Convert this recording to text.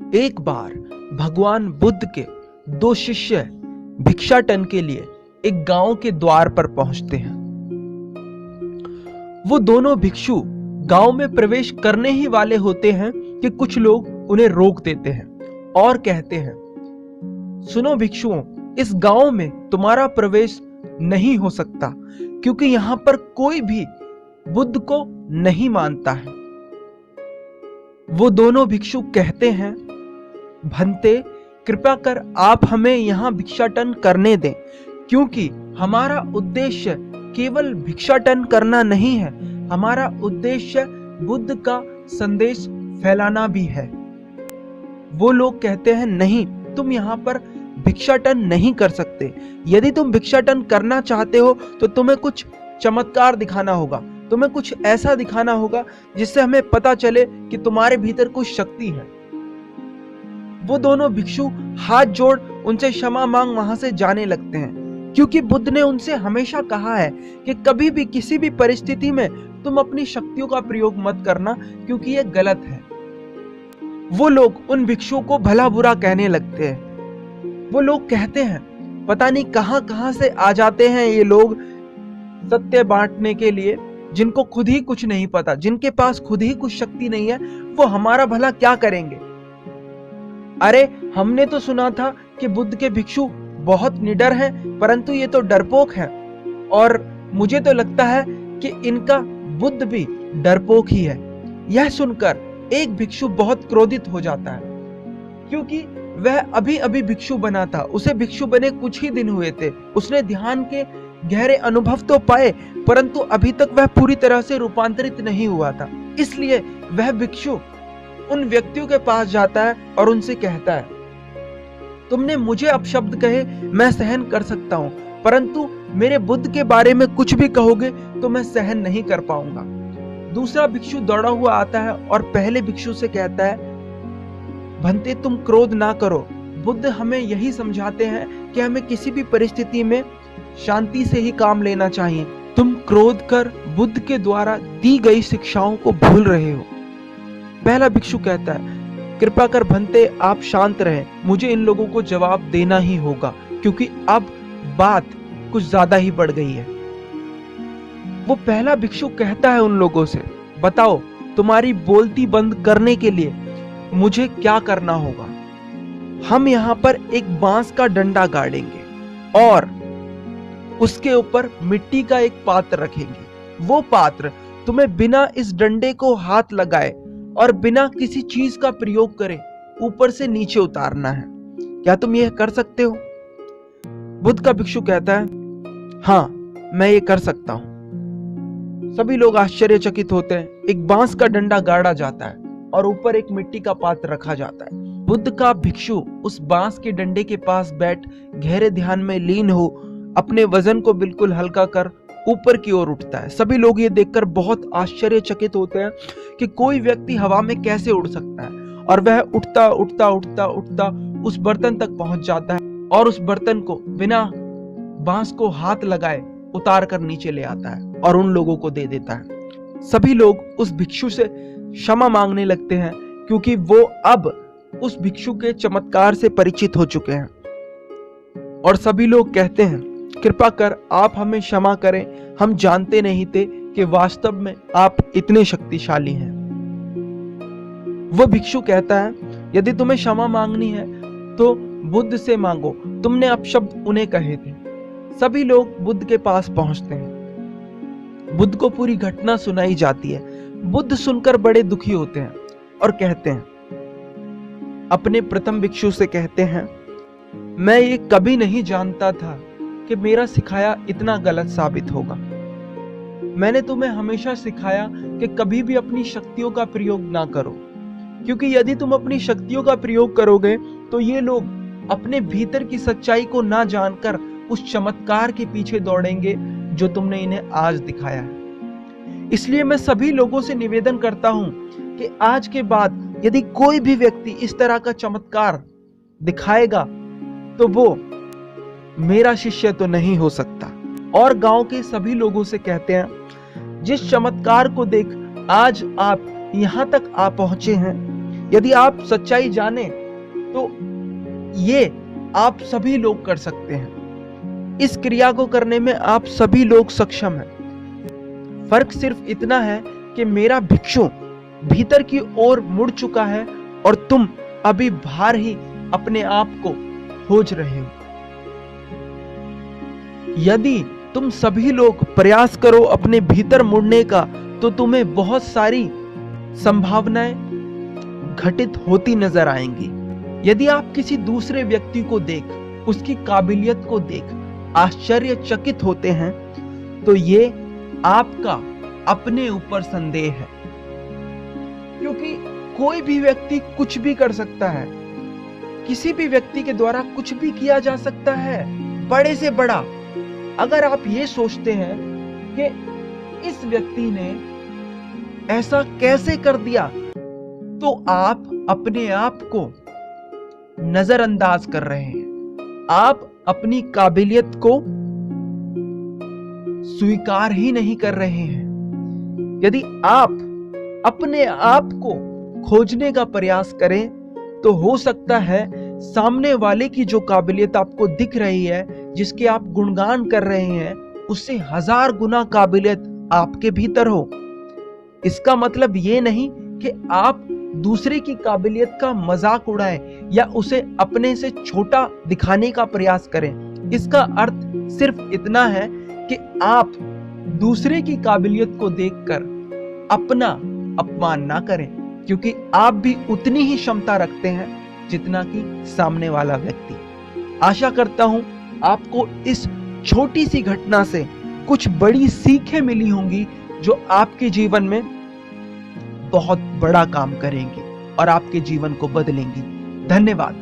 एक बार भगवान बुद्ध के दो शिष्य भिक्षाटन के लिए एक गांव के द्वार पर पहुंचते हैं। वो दोनों भिक्षु गांव में प्रवेश करने ही वाले होते हैं कि कुछ लोग उन्हें रोक देते हैं और कहते हैं, सुनो भिक्षुओं, इस गांव में तुम्हारा प्रवेश नहीं हो सकता क्योंकि यहां पर कोई भी बुद्ध को नहीं मानता है। वो दोनों भिक्षु कहते हैं, भंते कृपया कर आप हमें यहां भिक्षाटन करने दें, क्योंकि हमारा उद्देश्य केवल भिक्षाटन करना नहीं है, हमारा उद्देश्य बुद्ध का संदेश फैलाना भी है। वो लोग कहते हैं, नहीं, तुम यहाँ पर भिक्षाटन नहीं कर सकते। यदि तुम भिक्षाटन करना चाहते हो तो तुम्हें कुछ चमत्कार दिखाना होगा, तुम्हें कुछ ऐसा दिखाना होगा जिससे हमें पता चले कि तुम्हारे भीतर कुछ शक्ति है। वो दोनों भिक्षु हाथ जोड़ उनसे क्षमा मांग वहां से जाने लगते हैं, क्योंकि बुद्ध ने उनसे हमेशा कहा है कि कभी भी किसी भी परिस्थिति में तुम अपनी शक्तियों का प्रयोग मत करना, क्योंकि यह गलत है। वो लोग उन भिक्षुओं को भला बुरा कहने लगते हैं। वो लोग कहते हैं, पता नहीं कहां कहां से आ जाते हैं ये लोग सत्य बांटने के लिए, जिनको खुद ही कुछ नहीं पता, जिनके पास खुद ही कुछ शक्ति नहीं है, वो हमारा भला क्या करेंगे। अरे हमने तो सुना था कि बुद्ध के भिक्षु बहुत निडर हैं, परंतु ये तो डरपोक हैं, और मुझे तो लगता है कि इनका बुद्ध भी डरपोक ही है। यह सुनकर एक भिक्षु बहुत क्रोधित हो जाता है, क्योंकि वह अभी अभी भिक्षु बना था, उसे भिक्षु बने कुछ ही दिन हुए थे। उसने ध्यान के गहरे अनुभव तो पाए, परंतु अभी तक वह पूरी तरह से रूपांतरित नहीं हुआ था। इसलिए वह भिक्षु उन व्यक्तियों के पास जाता है और उनसे कहता है, तुमने मुझे अपशब्द कहे मैं सहन कर सकता हूं, परंतु मेरे बुद्ध के बारे में कुछ भी कहोगे तो मैं सहन नहीं कर पाऊंगा। दूसरा भिक्षु दौड़ा हुआ आता है और पहले भिक्षु से कहता है, भंते तुम क्रोध ना करो, बुद्ध हमें यही समझाते हैं कि हमें किसी भी परिस्थिति में शांति से ही काम लेना चाहिए। तुम क्रोध कर बुद्ध के द्वारा दी गई शिक्षाओं को भूल रहे हो। पहला भिक्षु कहता है, कृपा कर भंते आप शांत रहें, मुझे इन लोगों को जवाब देना ही होगा, क्योंकि अब बात कुछ ज्यादा ही बढ़ गई है। वो पहला भिक्षु कहता है उन लोगों से, बताओ तुम्हारी बोलती बंद करने के लिए मुझे क्या करना होगा। हम यहाँ पर एक बांस का डंडा गाड़ेंगे और उसके ऊपर मिट्टी का एक पात्र रखेंगे। वो पात्र तुम्हें बिना इस डंडे को हाथ लगाए और बिना किसी चीज का प्रयोग करे ऊपर से नीचे उतारना है। क्या तुम यह कर सकते हो? बुद्ध का भिक्षु कहता है, हाँ मैं ये कर सकता हूं। सभी लोग आश्चर्यचकित होते हैं। एक बांस का डंडा गाड़ा जाता है और ऊपर एक मिट्टी का पात्र रखा जाता है। बुद्ध का भिक्षु उस बांस के डंडे के पास बैठ गहरे ध्यान में लीन हो अपने वजन को बिल्कुल हल्का कर ऊपर की ओर उठता है। सभी लोग ये देखकर बहुत आश्चर्यचकित होते हैं कि कोई व्यक्ति हवा में कैसे उड़ सकता है, और वह उठता उठता उठता उठता उस बर्तन तक पहुंच जाता है और उस बर्तन को बिना बांस को हाथ लगाए उतार कर नीचे ले आता है और उन लोगों को दे देता है। सभी लोग उस भिक्षु से क्षमा मांगने लगते हैं, क्योंकि वो अब उस भिक्षु के चमत्कार से परिचित हो चुके हैं। और सभी लोग कहते हैं, कृपा कर आप हमें क्षमा करें, हम जानते नहीं थे कि वास्तव में आप इतने शक्तिशाली हैं। वो भिक्षु कहता है, यदि तुम्हें क्षमा मांगनी है तो बुद्ध से मांगो, तुमने अपशब्द उन्हें कहे थे। सभी लोग बुद्ध के पास पहुंचते हैं। बुद्ध को पूरी घटना सुनाई जाती है। बुद्ध सुनकर बड़े दुखी होते हैं और कहते हैं, अपने प्रथम भिक्षु से कहते हैं, मैं ये कभी नहीं जानता था कि मेरा सिखाया इतना गलत साबित होगा। मैंने तुम्हें हमेशा सिखाया कि कभी भी अपनी शक्तियों का प्रयोग ना करो, क्योंकि यदि तुम अपनी शक्तियों का प्रयोग करोगे तो ये लोग अपने भीतर की सच्चाई को ना जानकर उस चमत्कार के पीछे दौड़ेंगे जो तुमने इन्हें आज दिखाया है। इसलिए मैं सभी लोगों से निवेदन करता हूं कि आज के बाद यदि कोई भी व्यक्ति इस तरह का चमत्कार दिखाएगा तो वो मेरा शिष्य तो नहीं हो सकता। और गांव के सभी लोगों से कहते हैं, जिस चमत्कार को देख आज आप यहां तक आ पहुंचे हैं, यदि आप सच्चाई जाने तो ये आप सभी लोग कर सकते हैं। इस क्रिया को करने में आप सभी लोग सक्षम हैं। फर्क सिर्फ इतना है कि मेरा भिक्षु भीतर की ओर मुड़ चुका है और तुम अभी बाहर ही अपने आप को खोज रहे हो। यदि तुम सभी लोग प्रयास करो अपने भीतर मुड़ने का, तो तुम्हें बहुत सारी संभावनाएं घटित होती नजर आएंगी। यदि आप किसी दूसरे व्यक्ति को देख, उसकी काबिलियत को देख आश्चर्यचकित होते हैं, तो ये आपका अपने ऊपर संदेह है, क्योंकि कोई भी व्यक्ति कुछ भी कर सकता है। किसी भी व्यक्ति के द्वारा कुछ भी किया जा सकता है, बड़े से बड़ा। अगर आप ये सोचते हैं कि इस व्यक्ति ने ऐसा कैसे कर दिया, तो आप अपने आप को नजरअंदाज कर रहे हैं। आप अपनी काबिलियत को स्वीकार ही नहीं कर रहे हैं। यदि आप अपने आप को खोजने का प्रयास करें, तो हो सकता है सामने वाले की जो काबिलियत आपको दिख रही है, जिसके आप गुणगान कर रहे हैं, उससे 1000 गुना काबिलियत आपके भीतर हो। इसका मतलब ये नहीं कि आप दूसरे की काबिलियत का मजाक उड़ाएं या उसे अपने से छोटा दिखाने का प्रयास करें। इसका अर्थ सिर्फ इतना है कि आप दूसरे की काबिलियत को देखकर अपना अपमान ना करें, क्योंकि आप भी उतनी ही क्षमता रखते हैं जितना कि सामने वाला व्यक्ति। आशा करता हूं आपको इस छोटी सी घटना से कुछ बड़ी सीखें मिली होंगी, जो आपके जीवन में बहुत बड़ा काम करेंगी और आपके जीवन को बदलेंगी। धन्यवाद।